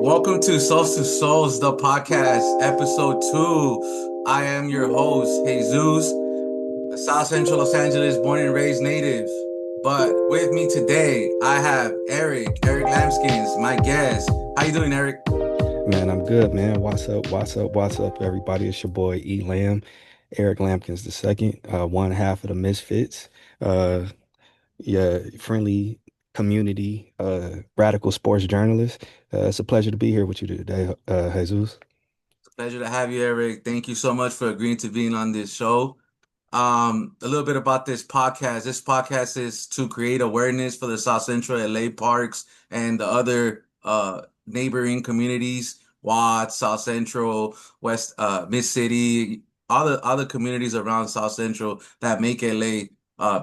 Welcome to Souls to Souls, the podcast, episode 2. I am your host, Jesus, South Central Los Angeles, born and raised native. But with me today, I have Eric Lambkins, my guest. How you doing, Eric? Man, I'm good, man. What's up? What's up? What's up, everybody? It's your boy E Lamb, Eric Lambkins the second, one half of the Misfits. Uh, yeah, friendly community, radical sports journalist. It's a pleasure to be here with you today, Jesus. It's a pleasure to have you, Eric. Thank you so much for agreeing to being on this show. A little bit about this podcast. This podcast is to create awareness for the South Central LA parks and the other neighboring communities, Watts, South Central, West Mid City, all the communities around South Central that make LA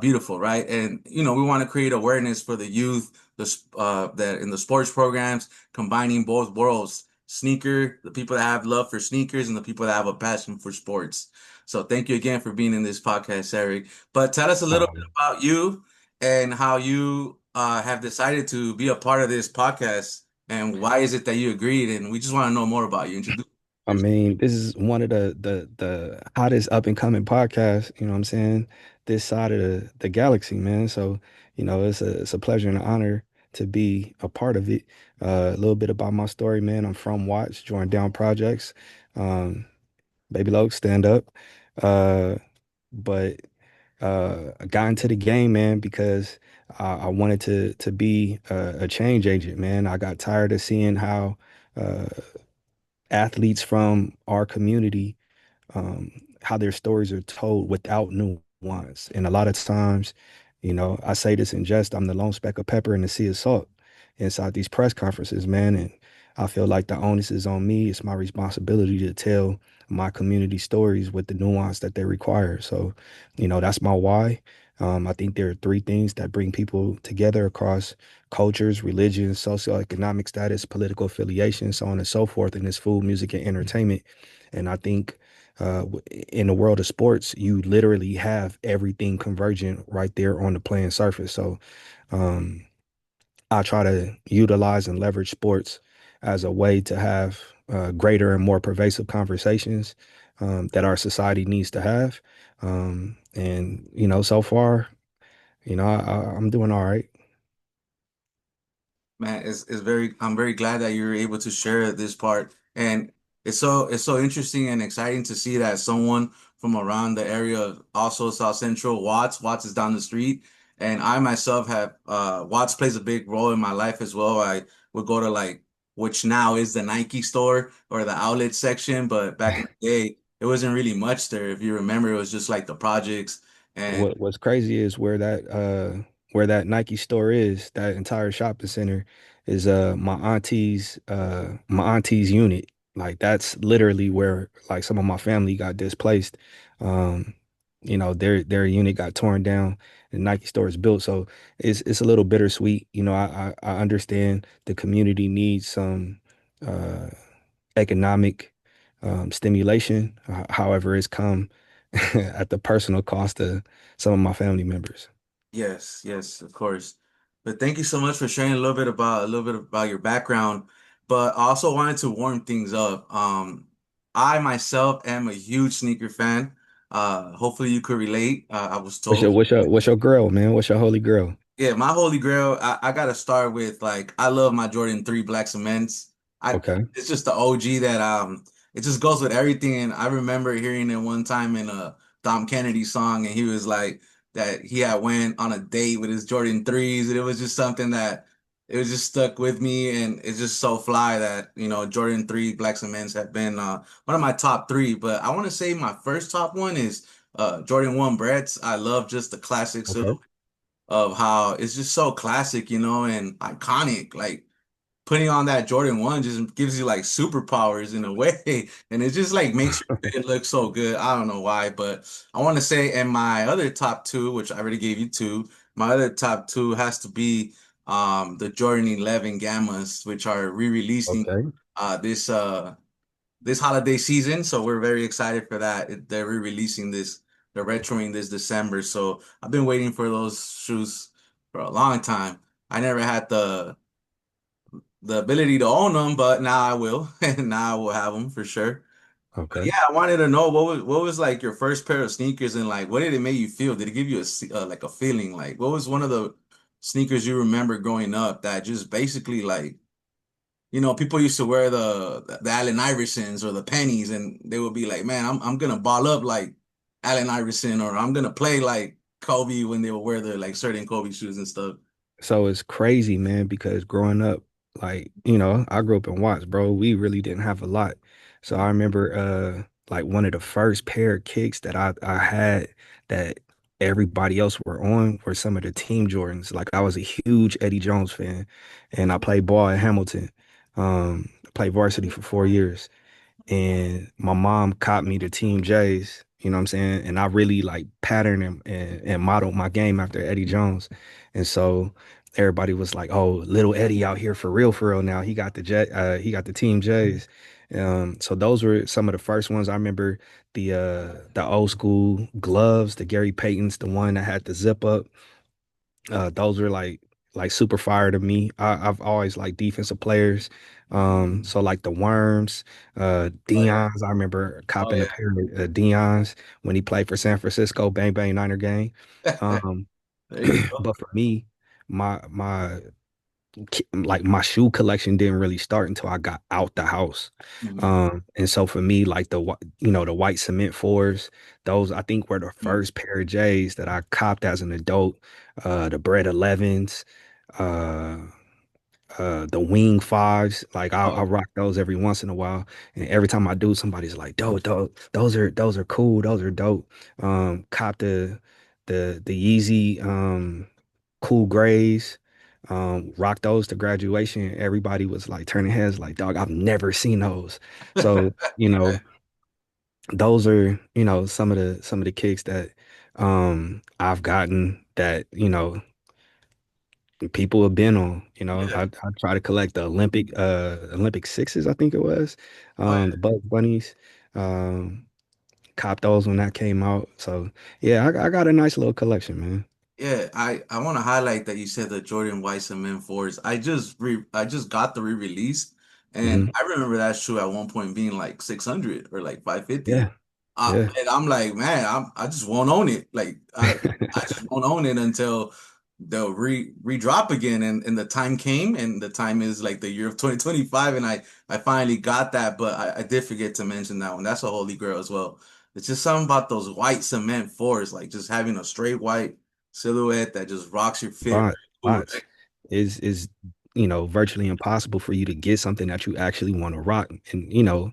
beautiful, right? And we want to create awareness for the youth, that in the sports programs, combining both worlds, the people that have love for sneakers and the people that have a passion for sports. So thank you again for being in this podcast, Eric. But tell us a little bit Um, about you and how you have decided to be a part of this podcast and why is it that you agreed? And we just want to know more about you. Introduce I yourself. mean, this is one of the hottest up and coming podcasts, you know what I'm saying? This side of the galaxy, man. So, it's a pleasure and an honor to be a part of it. A little bit about my story, man. I'm from Watts, joined Down Projects. Um, Baby Loke, stand up. Uh, but I got into the game, man, because I wanted to be a change agent, man. I got tired of seeing how uh, athletes from our community, um, how their stories are told without nuance. And a lot of times, I say this in jest, I'm the lone speck of pepper in the sea of salt inside these press conferences, man. And I feel like the onus is on me. It's my responsibility to tell my community stories with the nuance that they require. So, that's my why. I think there are three things that bring people together across cultures, religions, socioeconomic status, political affiliation, so on and so forth. And it's food, music, and entertainment. And I think in the world of sports, you literally have everything convergent right there on the playing surface. So um, I try to utilize and leverage sports as a way to have greater and more pervasive conversations that our society needs to have. And so far, I'm doing all right. Man, I'm very glad that you're able to share this part. And it's so interesting and exciting to see that someone from around the area, also South Central, Watts is down the street. And I myself have Watts plays a big role in my life as well. I would go to like which now is the Nike store or the outlet section, but back in the day, it wasn't really much there. If you remember, it was just like the projects and What's crazy is where that Nike store is, that entire shopping center is my auntie's unit. Like that's literally where like some of my family got displaced. Um, their unit got torn down, and Nike store is built. So it's a little bittersweet. I understand the community needs some uh economic stimulation. However, it's come at the personal cost of some of my family members. yes, yes, of course. But thank you so much for sharing a little bit about your background. But I also wanted to warm things up. I myself am a huge sneaker fan. Hopefully you could relate. I was What's your told. girl, man? What's your holy grail? Yeah, my holy grail, I gotta start with like I love my Jordan 3 Black Cements. I Okay. It's just the OG that it just goes with everything. And I remember hearing it one time in a Dom Kennedy song, and he was like that he had went on a date with his Jordan 3s, and it was just something that it was just stuck with me, and it's just so fly that Jordan 3 Black Cements have been one of my top three. But I want to say my first top one is Jordan 1 Breads. I love just the classics Okay. of how it's just so classic, and iconic. Like putting on that Jordan 1 just gives you like superpowers in a way. And it just like makes your fit look so good. I don't know why, but I want to say, and my other top two, which I already gave you two, my other top two has to be the Jordan 11 Gammas, which are re-releasing Okay. this holiday season. So we're very excited for that. They're re-releasing they're retroing this December. So I've been waiting for those shoes for a long time. I never had the ability to own them, but now I will, and now I will have them for sure. But Okay. yeah, I wanted to know what was like your first pair of sneakers, and like what did it make you feel? Did it give you like a feeling? Like what was one of the sneakers you remember growing up that just basically like people used to wear the Allen Iversons or the pennies, and they would be like, "Man, I'm gonna ball up like Allen Iverson, or I'm gonna play like Kobe," when they would wear the like certain Kobe shoes and stuff. So it's crazy, man, because growing up, like, I grew up in Watts, bro. We really didn't have a lot. So I remember like one of the first pair of kicks that I had that everybody else were on were some of the Team Jordans. Like I was a huge Eddie Jones fan and I played ball at Hamilton. Played varsity for 4 years and my mom caught me the Team J's, you know what I'm saying? And I really like patterned and modeled my game after Eddie Jones. And so everybody was like, "Oh, little Eddie out here for real now. He got the Team J's." So those were some of the first ones. I remember the old school gloves, the Gary Paytons, the one that had the zip up. Those were like super fire to me. I've always liked defensive players. So like the Worms, Oh yeah, Dion's. I remember oh copping a yeah. pair of Dion's when he played for San Francisco, bang bang Niner gang. Um, There you go. but for me, my like my shoe collection didn't really start until I got out the house. Mhm. And so for me, like the white cement fours, those I think were the Mhm. first pair of J's that I copped as an adult. The Bread 11s, uh, the Wing fives, like I Oh, rock those every once in a while. And every time I do, somebody's like, "Dope, dope, those are cool, those are dope." Cop the Yeezy cool grays. Rocked those to graduation. Everybody was like turning heads, like, "Dog, I've never seen those." So, those are, some of the kicks that I've gotten that, people have been on. yeah. I try to collect the Olympic sixes, I think it was. Oh, The Bugs Bunnies. Um, Cop those when that came out. So yeah, I got a nice little collection, man. yeah, I want to highlight that you said the Jordan White Cement fours. I just got the re-release, and Hmm. I remember that shoe at one point being like 600 or like 550. Yeah, yeah. And I'm like, man, I just won't own it. Like I just won't own it until they'll re-drop again. And the time came, and the time is like the year of 2025, and I finally got that, but I did forget to mention that one. That's a holy grail as well. It's just something about those white cement fours, like just having a straight white silhouette that just rocks your fit. Bot Cool, bots is virtually impossible for you to get something that you actually want to rock. And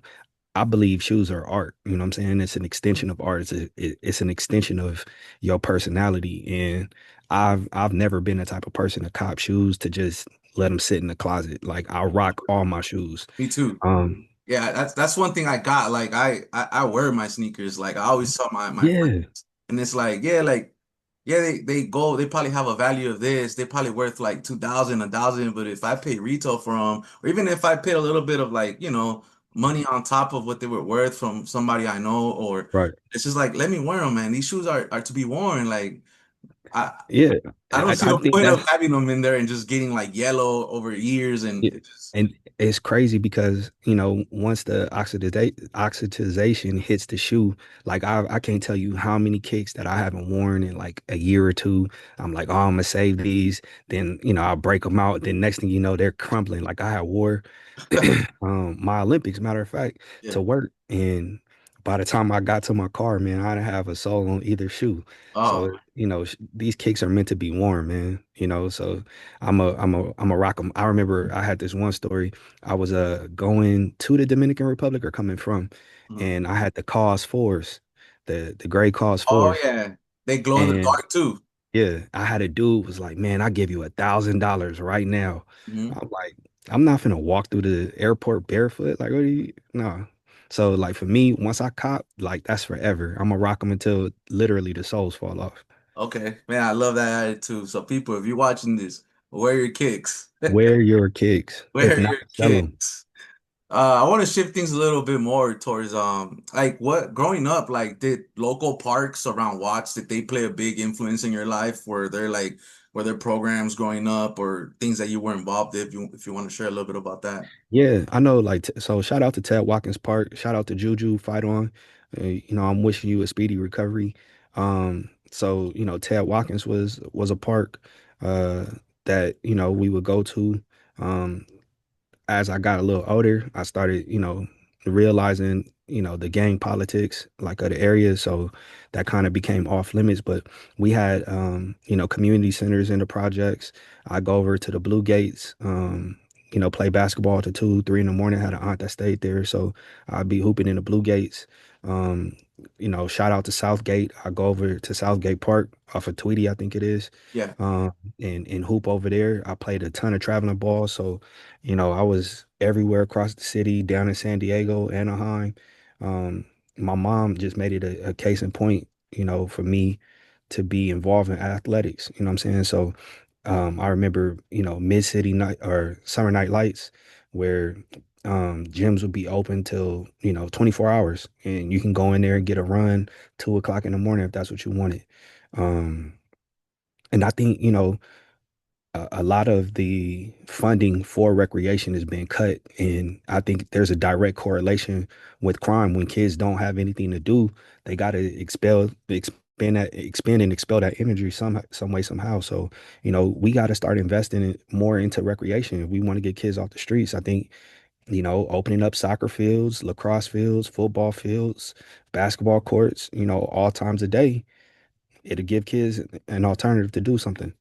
I believe shoes are art. You know what I'm saying? It's an extension of art. It's an extension of your personality. And I've never been the type of person to cop shoes to just let them sit in the closet. Like I rock all my shoes. Me too. Um, Yeah, that's one thing I got. Like I wear my sneakers. Like I always tell my yeah, friends, and it's like yeah, they probably have a value of this. They probably worth like 2,000, 1,000. But if I pay retail for them, or even if I pay a little bit of like money on top of what they were worth from somebody I know, or right. it's just like let me wear them, man. These shoes are to be worn. Like I Yeah. I don't see I the think point of that's having them in there and just getting like yellow over years, and Yeah. it just And it's crazy because, once the oxidization hits the shoe, like I can't tell you how many kicks that I haven't worn in like a year or two. I'm like, oh, I'm gonna save these. Then, I'll break them out. Then next thing you know, they're crumbling. Like I had wore my Olympics, matter of fact, yeah. to work. And by the time I got to my car, man, I didn't have a sole on either shoe. Oh, So, these kicks are meant to be worn, man. So I'm a rock 'em. I remember I had this one story. I was going to the Dominican Republic or coming from, mhm. and I had the cause fours, the gray cause Oh fours. yeah, they glow in the And dark too. yeah, I had a dude was like, "Man, I give you $1,000 right now." Hmm. I'm like, I'm not gonna walk through the airport barefoot. Like, what do you? No. So like for me, once I cop, like that's forever. I'm gonna rock them until literally the soles fall off. Okay, man, I love that attitude. So people, if you're watching this, wear your kicks. Wear your kicks. If Wear not, your sell them. kicks. I want to shift things a little bit more towards like what growing up, like did local parks around Watts, did they play a big influence in your life? Were there programs growing up or things that you were involved in? If you want to share a little bit about that. Yeah, I know. Like, so shout out to Ted Watkins Park. Shout out to Juju Fight On. I'm wishing you a speedy recovery. So Ted Watkins was a park uh, that we would go to. Um, as I got a little older, I started, realizing, the gang politics like of the area. So that kind of became off limits. But we had, community centers in the projects. I go over to the Blue Gates, play basketball to 2, 3 in the morning. I had an aunt that stayed there. So I'd be hooping in the Blue Gates. Um, shout out to Southgate. I go over to Southgate Park off of Tweety, I think it is. Yeah. Um, and hoop over there. I played a ton of traveling ball. So I was everywhere across the city, down in San Diego, Anaheim. Um, my mom just made it a case in point, for me to be involved in athletics. You know what I'm saying? So I remember, mid-city night or summer night lights where gyms would be open till, 24 hours and you can go in there and get a run 2 o'clock in the morning if that's what you wanted. Um, and I think, a lot of the funding for recreation is being cut, and I think there's a direct correlation with crime. When kids don't have anything to do, they got to expend and expel that energy some way, somehow. So, we got to start investing more into recreation if we want to get kids off the streets. I think, opening up soccer fields, lacrosse fields, football fields, basketball courts, all times a day, it'll give kids an alternative to do something.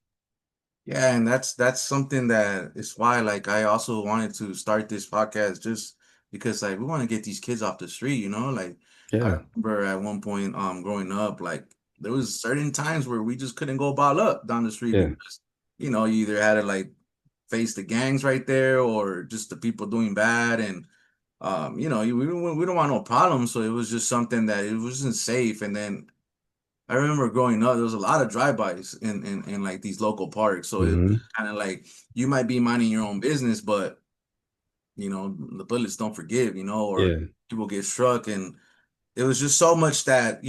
Yeah, and that's something that is why like I also wanted to start this podcast just because like we want to get these kids off the street, you know? Like I Yeah, remember at one point growing up, like there was certain times where we just couldn't go ball up down the street yeah, because you either had to like face the gangs right there or just the people doing bad and we don't want no problems, so it was just something that it wasn't safe. And then I remember growing up, there was a lot of drive-bys in like these local parks. So it hmm, kind of like you might be minding your own business, but the bullets don't forgive, or yeah. people get struck. And it was just so much that,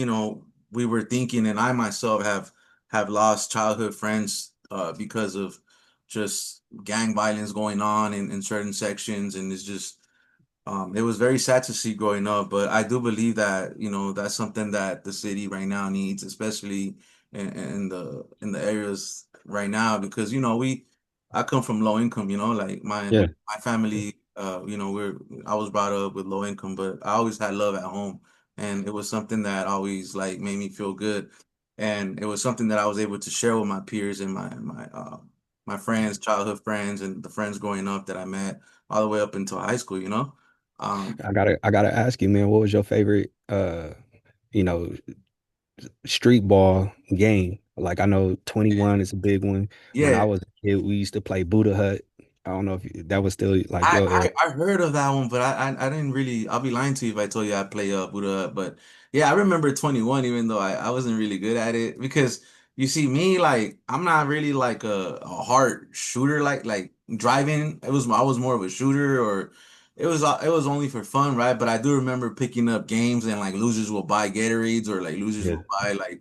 we were thinking, and I myself have lost childhood friends because of just gang violence going on in certain sections. And it's just it was very sad to see growing up, but I do believe that, that's something that the city right now needs, especially in the areas right now, because I come from low income, like Yeah. my family, I was brought up with low income, but I always had love at home, and it was something that always like made me feel good, and it was something that I was able to share with my peers and my friends, childhood friends, and the friends growing up that I met all the way up until high school, um, I gotta ask you, man, what was your favorite you know, street ball game? Like I know 21 is a big one. When I yeah, was a kid, we used to play Buddha Hut. I don't know if that was still like I, your era. I I heard of that one, but I didn't really. I'll be lying to you if I told you I play Buddha. But yeah, I remember 21, even though I wasn't really good at it because you see me like I'm not really like a hard shooter like driving. I was more of a shooter or it was only for fun, right? But I do remember picking up games and like losers will buy Gatorades or like losers Yeah. will buy like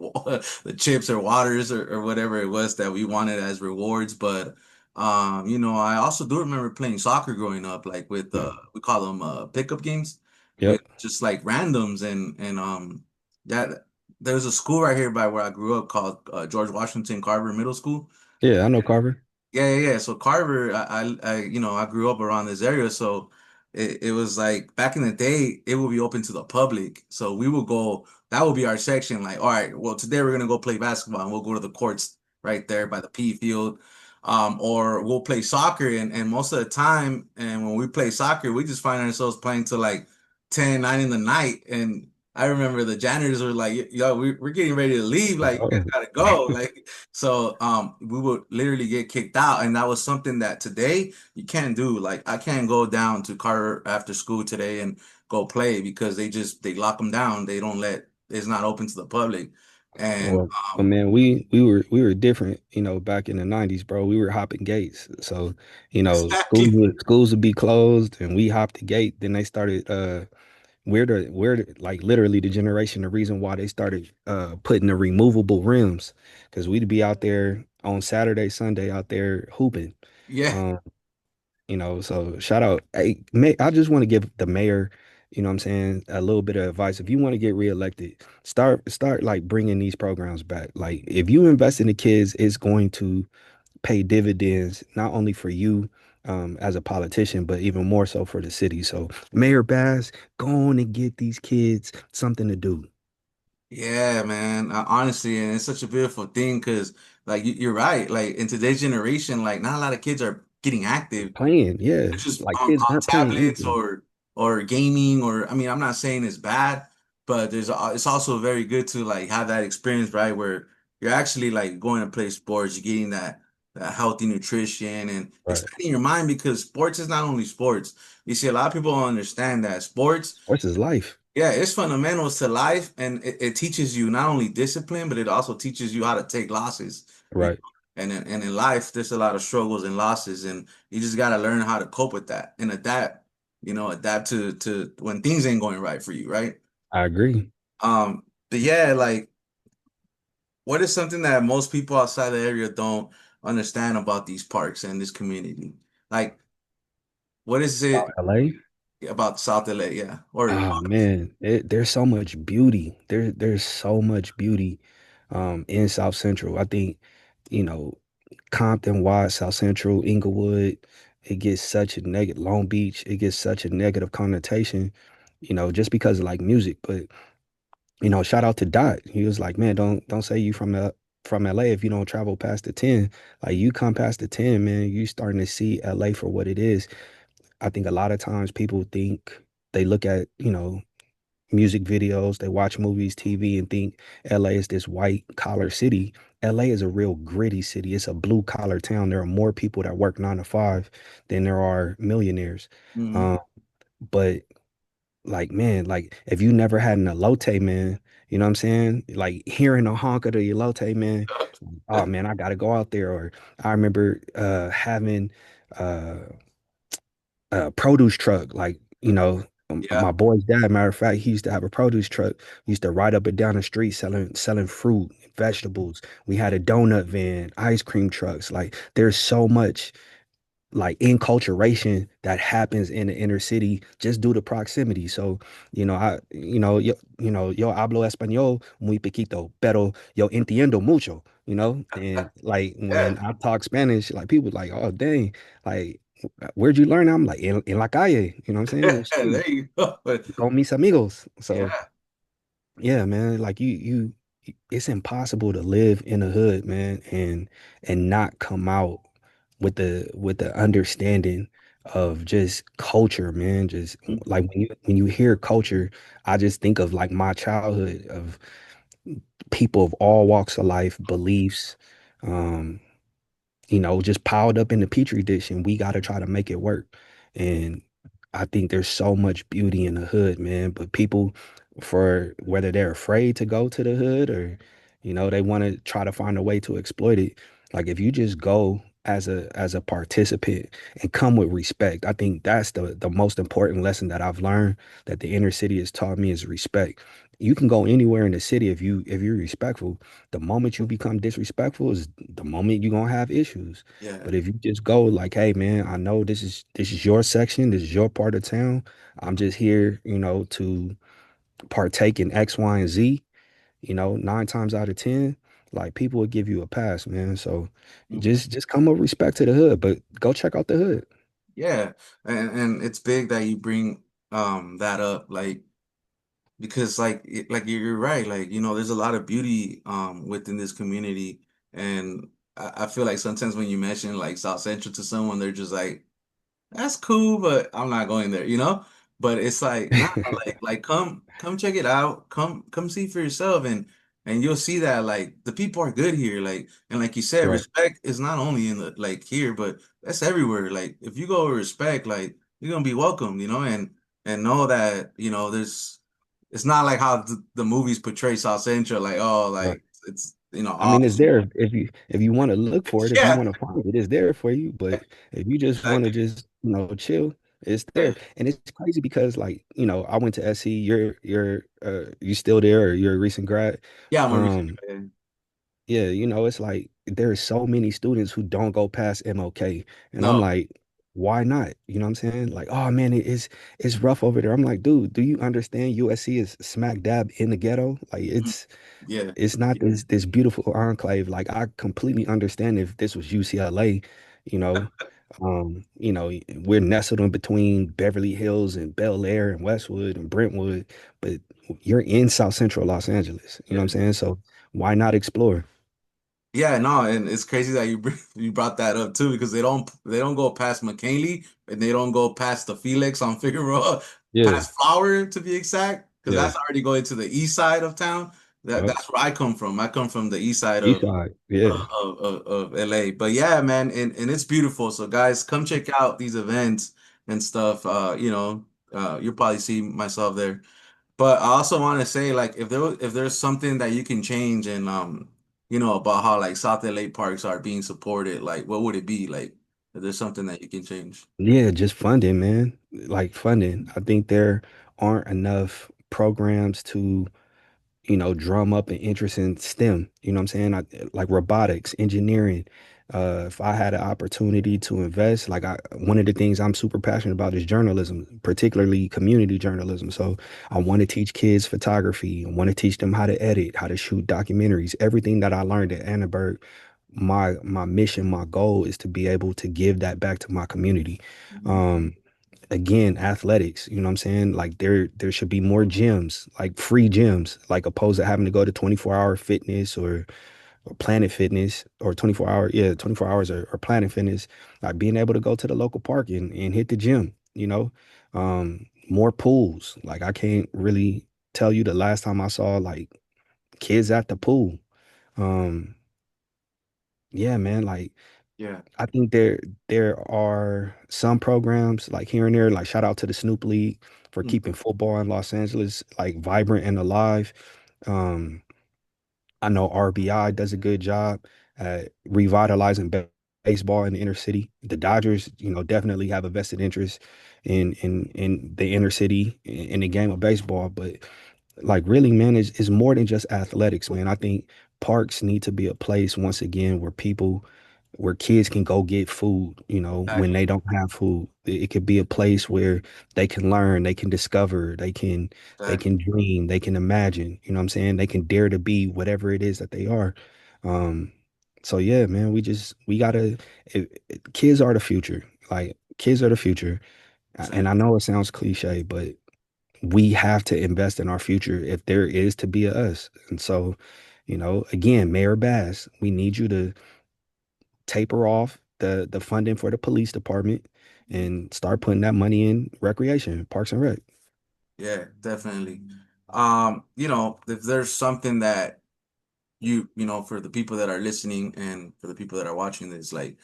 the chips or waters or whatever it was that we wanted as rewards, but. I also do remember playing soccer growing up, like with we call them pickup games with Yep. just like randoms and that there's a school right here by where I grew up called George Washington Carver Middle School. Yeah, I know Carver. Yeah, yeah, yeah. So Carver, I grew up around this area, so it was like back in the day, it would be open to the public. So we would go, that would be our section. Like, all right, well, today we're gonna go play basketball, and we'll go to the courts right there by the P field, or we'll play soccer. And most of the time, and when we play soccer, we just find ourselves playing till like 10, 9 in the night. And I remember the janitors were like, "Yo, we're getting ready to leave. Like, you guys Oh. gotta go." Like. So we would literally get kicked out, and that was something that today you can't do. Like I can't go down to Carter after school today and go play because they lock them down. They don't let it's not open to the public. And Well, man, we were different, back in the 90s, bro. We were hopping gates. So, exactly. schools would be closed and we hopped the gate. Then they started like literally the generation, the reason why they started putting the removable rims, because we'd be out there on Saturday, Sunday out there hooping. Yeah. Um, so shout out. Hey, I just want to give the mayor, what I'm saying, a little bit of advice. If you want to get reelected, start like bringing these programs back. Like if you invest in the kids, it's going to pay dividends not only for you as a politician, but even more so for the city. So Mayor Bass, go on and get these kids something to do. Yeah, man. Honestly, and it's such a beautiful thing because, like, you're right. Like in today's generation, like not a lot of kids are getting active. Playing, yeah. They're just Like kids on aren't playing tablets anything. or gaming or I mean, I'm not saying it's bad, but it's also very good to like have that experience, right? Where you're actually like going to play sports, you're getting that healthy nutrition and Right. expanding your mind because sports is not only sports. You see, a lot of people don't understand that sports. What's his life? Yeah, it's fundamentals to life, and it teaches you not only discipline, but it also teaches you how to take losses. You Right. know? And in life, there's a lot of struggles and losses, and you just got to learn how to cope with that and adapt. Adapt to when things ain't going right for you, right? I agree. But yeah, like, what is something that most people outside the area don't understand about these parks and this community? Like, what is About it LA. about South LA? Yeah, or Oh man, there's so much beauty. There's so much beauty in South Central. I think, you know, Compton, Wide, South Central, Inglewood, it gets such a negative Long Beach, it gets such a negative connotation, just because of like music. But, shout out to Dot. He was like, man, don't say you from LA if you don't travel past the 10. Like you come past the 10, man, you starting to see LA for what it is. I think a lot of times people think they look at, music videos, they watch movies, TV, and think LA is this white collar city. LA is a real gritty city. It's a blue collar town. There are more people that work 9 to 5 than there are millionaires. Mhm. Um, but like, man, like if you never had an elote, man, you know what I'm saying? Like hearing a honk of the elote, man, oh man, I gotta go out there. Or I remember having uh produce truck. Like, Yeah. my boy's dad, matter of fact, he used to have a produce truck. He used to ride up and down the street selling fruit, vegetables. We had a donut van, ice cream trucks. Like, there's so much like enculturation that happens in the inner city just due to proximity. So, yo hablo español muy poquito, pero yo entiendo mucho, and like Yeah. when I talk Spanish, like people like, oh dang, like where'd you learn that? I'm like en la calle, you know what I'm saying? In the street, There you go. But con mis amigos. So yeah. yeah, man, like it's impossible to live in a hood, man, and not come out with the understanding of just culture, man. Just like when you hear culture, I just think of like my childhood of people of all walks of life, beliefs, um, just piled up in the petri dish, and we got to try to make it work. And I think there's so much beauty in the hood, man. But people, for whether they're afraid to go to the hood or, they want to try to find a way to exploit it. Like if you just go as a participant and come with respect, I think that's the most important lesson that I've learned that the inner city has taught me is respect. You can go anywhere in the city if you're respectful. The moment you become disrespectful is the moment you're gonna have issues. Yeah. But if you just go like, hey man, I know this is your section, this is your part of town. I'm just here, to partake in X, Y, and Z, 9 times out of 10, like people would give you a pass, man. So Mhm. just come with respect to the hood, but go check out the hood. Yeah. And it's big that you bring that up, like because like you're right, like there's a lot of beauty within this community, and I feel like sometimes when you mention like South Central to someone, they're just like, that's cool, but I'm not going there, you know? But it's like, nah, like come check it out. Come see for yourself and you'll see that like the people are good here. Like and like you said, Right. respect is not only in the like here, but that's everywhere. Like if you go with respect, like you're gonna be welcome, and know that, there's it's not like how the movies portray South Central, like, oh, Right. like it's I mean, it's awesome. there if you want to look for it, if you Yeah, want to find it, it's there for you. But if you just want to exactly. just, chill, it's Yeah, there. And it's crazy because like, I went to SC, you're you still there or you're a recent grad. yeah, I'm a recent Um, fan. yeah, it's like there are so many students who don't go past MLK. And I'm No. like, why not? You know what I'm saying? Like, oh man, it's rough over there. I'm like, dude, do you understand USC is smack dab in the ghetto? Like Mhm. Yeah, it's not this beautiful enclave. Like I completely understand if this was UCLA, you know. We're nestled in between Beverly Hills and Bel Air and Westwood and Brentwood, but you're in South Central Los Angeles. You know what I'm yeah. saying? So why not explore? Yeah, no, and it's crazy that you brought that up too because they don't go past McKinley and they don't go past the Felix on Figueroa, Yeah, past Flower to be exact, because yeah. that's already going to the east side of town. Yep. That's where I come from. I come from the east side East of side. Yeah. LA. But yeah, man, and it's beautiful. So guys, come check out these events and stuff. You'll probably see myself there. But I also want to say, like, if there's something that you can change and about how like South LA parks are being supported, like what would it be? Like, if there's something that you can change. Yeah, just funding, man. Like funding. I think there aren't enough programs to drum up an interest in STEM. You know what I'm saying? Like robotics, engineering. If I had an opportunity to invest, one of the things I'm super passionate about is journalism, particularly community journalism. So I want to teach kids photography. I want to teach them how to edit, how to shoot documentaries. Everything that I learned at Annenberg, my mission, my goal is to be able to give that back to my community. Mhm. Um, Again, athletics, you know what I'm saying? Like there should be more gyms, like free gyms, like opposed to having to go to 24-hour fitness or Planet Fitness or 24 hour, yeah, 24 hours or Planet Fitness, like being able to go to the local park and hit the gym, more pools. Like I can't really tell you the last time I saw like kids at the pool. Um, yeah, man, like Yeah. I think there are some programs like here and there, like shout out to the Snoop League for Mm. keeping football in Los Angeles like vibrant and alive. Um, I know RBI does a good job at revitalizing baseball in the inner city. The Dodgers, definitely have a vested interest in the inner city in the game of baseball, but like really, man, is more than just athletics, man. I think parks need to be a place once again where kids can go get food, when Exactly. they don't have food. It could be a place where they can learn, they can discover, they can Exactly. dream, they can imagine, you know what I'm saying? They can dare to be whatever it is that they are. Um, so yeah, man, we gotta kids are the future. Like kids are the future. And I Exactly. know it sounds cliche, but we have to invest in our future if there is to be a us. And so, again, Mayor Bass, we need you to taper off the funding for the police department Mhm. and start putting that money in recreation, parks and rec. Yeah, definitely. If there's something that for the people that are listening and for the people that are watching this, like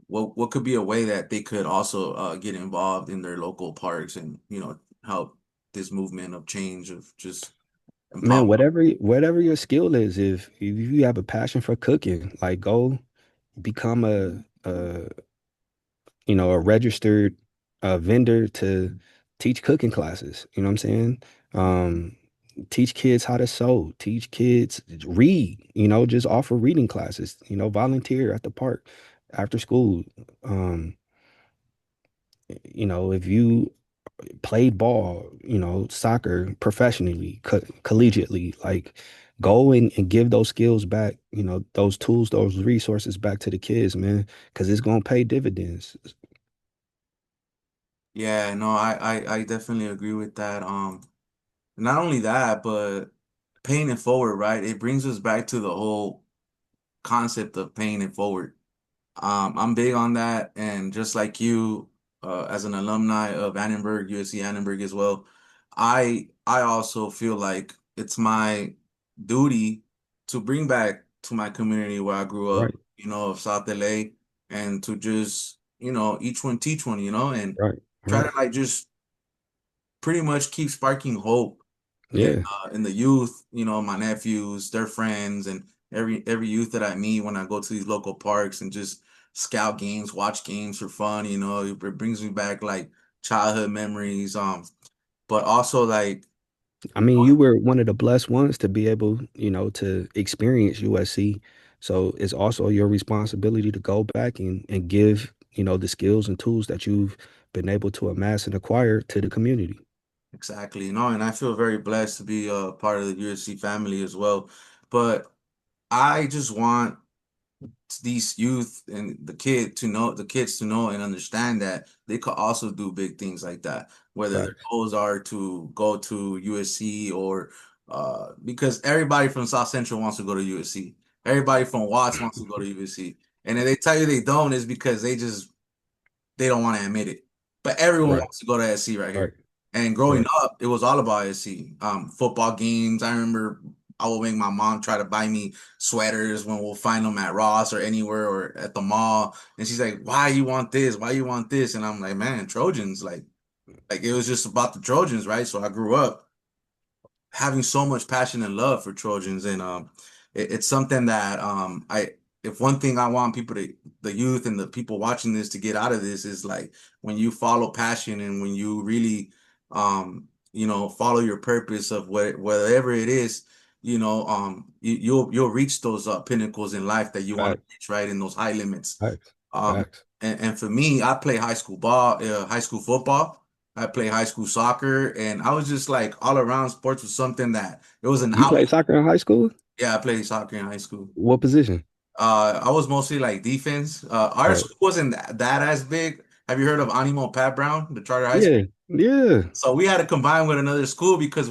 what could be a way that they could also get involved in their local parks and help this movement of change of just Man, empower. whatever your skill is, if you have a passion for cooking, like go become a registered vendor to teach cooking classes. You know what I'm saying? Um, Teach kids how to sew, teach kids read, just offer reading classes, volunteer at the park after school. Um, if you played ball, soccer professionally, collegiately, like go and give those skills back, those tools, those resources back to the kids, man, because it's gonna pay dividends. Yeah, no, I definitely agree with that. Not only that, but paying it forward, right? It brings us back to the whole concept of paying it forward. I'm big on that, and just like you, as an alumni of Annenberg, USC Annenberg as well, I also feel like it's my duty to bring back to my community where I grew up, Right, of South LA, and to just, each one teach one, and right, try to right. like just pretty much keep sparking hope Yeah. And the youth, my nephews, their friends, and every youth that I meet when I go to these local parks and just scout games, watch games for fun, it brings me back like childhood memories. But also like, I mean, you were one of the blessed ones to be able, to experience USC. So it's also your responsibility to go back and give, the skills and tools that you've been able to amass and acquire to the community. exactly, and I feel very blessed to be a part of the USC family as well. But I just want these youth and the kids to know and understand that they could also do big things like that, whether their Facts. goals are to go to USC or because everybody from South Central wants to go to USC. Everybody from Watts wants to go to USC. And if they tell you they don't, it's because they don't want to admit it. But everyone Right. wants to go to SC right Right. here. And growing Right. up, it was all about SC. Football games. I remember I would make my mom try to buy me sweaters when we'll find them at Ross or anywhere or at the mall. And she's like, "Why you want this? Why you want this?" And I'm like, "Man, Trojans." Like it was just about the Trojans, right? So I grew up having so much passion and love for Trojans, and it's something that I if one thing I want people to the youth and the people watching this to get out of this is like when you follow passion and when you really follow your purpose of whatever it is, you'll reach those pinnacles in life that you want to Facts. reach, right, in those high limits. Facts. um Facts. and for me, I play high school ball, high school football. I play high school soccer, and I was just like all around sports was something that it was an You outlet. played soccer in high school? Yeah, I played soccer in high school. What position? I was mostly like defense. Our Right. school wasn't that as big. Have you heard of Animo Pat Brown, the charter high school? Yeah. Yeah. So we had to combine with another school because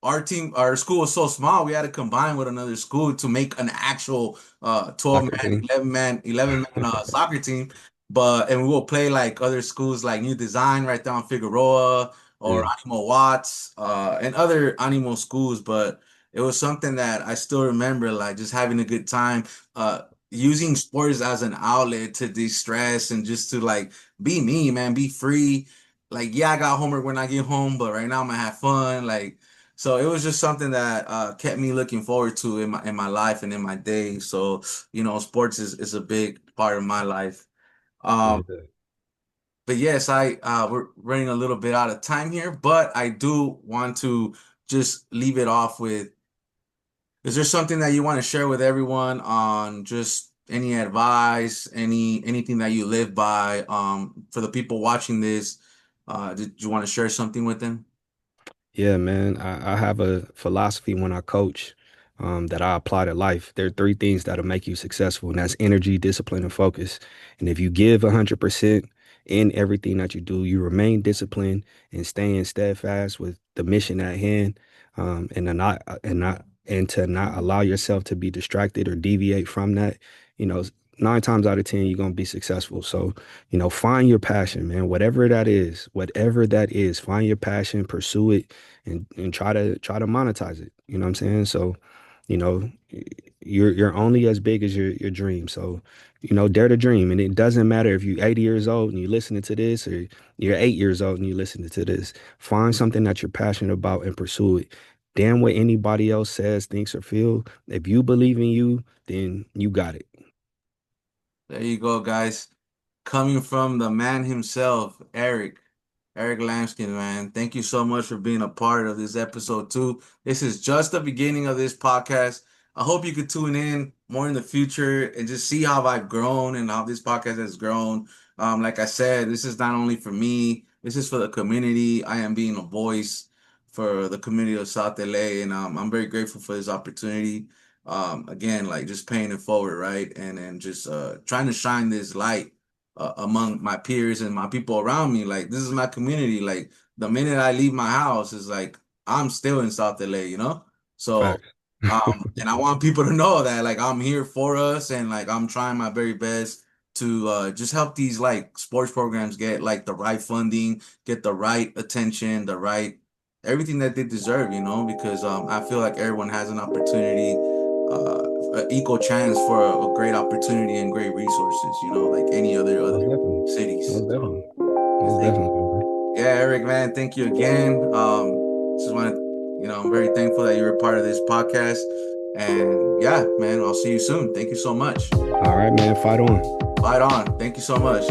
our school was so small, we had to combine with another school to make an actual 12 Soccer man, team. 11 man soccer team. And we will play like other schools like New Design right down Figueroa or Yeah. Animo Watts and other Animo schools. But it was something that I still remember, like just having a good time, uh, using sports as an outlet to de-stress and just to like be me, man, be free. Like, yeah, I got homework when I get home, but right now I'm gonna have fun. Like, so it was just something that kept me looking forward to in my life and in my day. So, sports is a big part of my life. Um, Yeah. but yes, we're running a little bit out of time here, but I do want to just leave it off with, is there something that you want to share with everyone on just any advice, anything that you live by, for the people watching this? Did you want to share something with them? Yeah, man. I have a philosophy when I coach that I apply to life. There are three things that'll make you successful, and that's energy, discipline, and focus. And if you give 100% in everything that you do, you remain disciplined and staying steadfast with the mission at hand, and to not allow yourself to be distracted or deviate from that. You know, 9 times out of 10, you're gonna be successful. So, find your passion, man. Whatever that is, find your passion, pursue it and try to monetize it. You know what I'm saying? So, you know, you're only as big as your dream. So, dare to dream. And it doesn't matter if you're 80 years old and you're listening to this or you're 8 years old and you're listening to this. Find something that you're passionate about and pursue it. Damn what anybody else says, thinks, or feel. If you believe in you, then you got it. There you go, guys. Coming from the man himself, Eric Lambkins, man. Thank you so much for being a part of this episode too. This is just the beginning of this podcast. I hope you could tune in more in the future and just see how I've grown and how this podcast has grown. Like I said, this is not only for me, this is for the community. I am being a voice for the community of South LA, and I'm very grateful for this opportunity. Again, like just paying it forward, right? And just trying to shine this light among my peers and my people around me. Like this is my community. Like the minute I leave my house is like I'm still in South LA. So Facts. and I want people to know that like I'm here for us and like I'm trying my very best to just help these like sports programs get like the right funding, get the right attention, the right everything that they deserve, because I feel like everyone has an opportunity, an equal chance for a great opportunity and great resources, like any other Most definitely. cities. Most So definitely. Most thank definitely, bro. yeah, Eric, man, thank you again. Just want to I'm very thankful that you're a part of this podcast. And yeah, man, I'll see you soon. Thank you so much. All right, man, fight on. Fight on. Thank you so much.